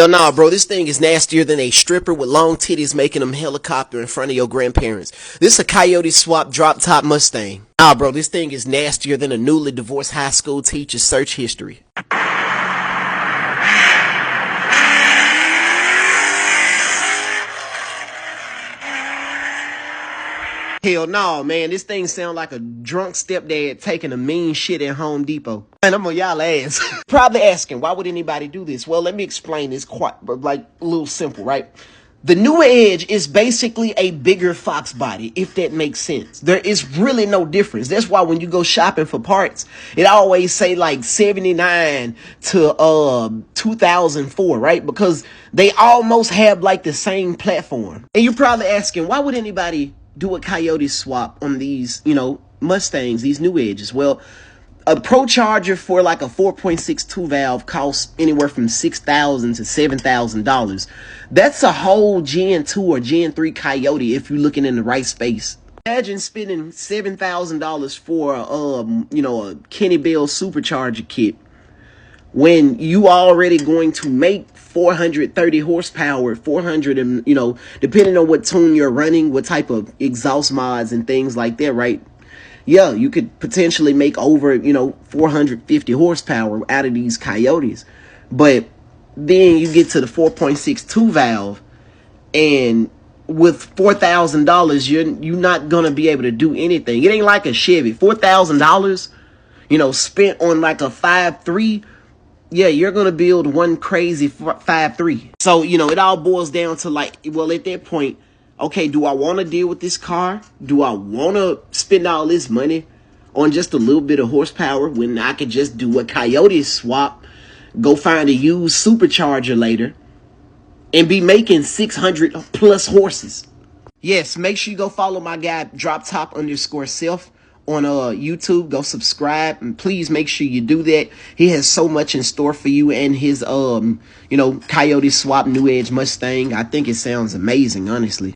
Hell nah, bro, this thing is nastier than a stripper with long titties making them helicopter in front of your grandparents. This a Coyote Swap drop top Mustang. Nah, bro, this thing is nastier than a newly divorced high school teacher's search history. Hell no, man. This thing sound like a drunk stepdad taking a mean shit at Home Depot. And I'm on y'all ass. Probably asking, why would anybody do this? Well, let me explain this quite, like, a little simple, right? The new Edge is basically a bigger Fox body, if that makes sense. There is really no difference. That's why when you go shopping for parts, it always say like 79 to 2004, right? Because they almost have like the same platform. And you're probably asking, why would anybody do a Coyote swap on these, Mustangs, these new Edges? Well, a Pro Charger for like a 4.62 valve costs anywhere from $6,000 to $7,000. That's a whole Gen 2 or Gen 3 Coyote if you're looking in the right space. Imagine spending $7,000 for a Kenny Bell supercharger kit when you already going to make 430 horsepower, 400, and depending on what tune you're running, what type of exhaust mods and things like that, right? Yeah, you could potentially make over, 450 horsepower out of these Coyotes. But then you get to the 4.62 valve, and with $4,000, you're not going to be able to do anything. It ain't like a Chevy. $4,000, spent on like a 5.3, yeah, you're going to build one crazy 5.3. So, it all boils down to like, well, at that point, okay, do I want to deal with this car? Do I want to spend all this money on just a little bit of horsepower when I could just do a Coyote swap, go find a used supercharger later, and be making 600 plus horses? Yes, make sure you go follow my guy, DropTop_self on YouTube. Go subscribe, and please make sure you do that. He has so much in store for you and his Coyote swap new Edge Mustang. I think it sounds amazing, honestly.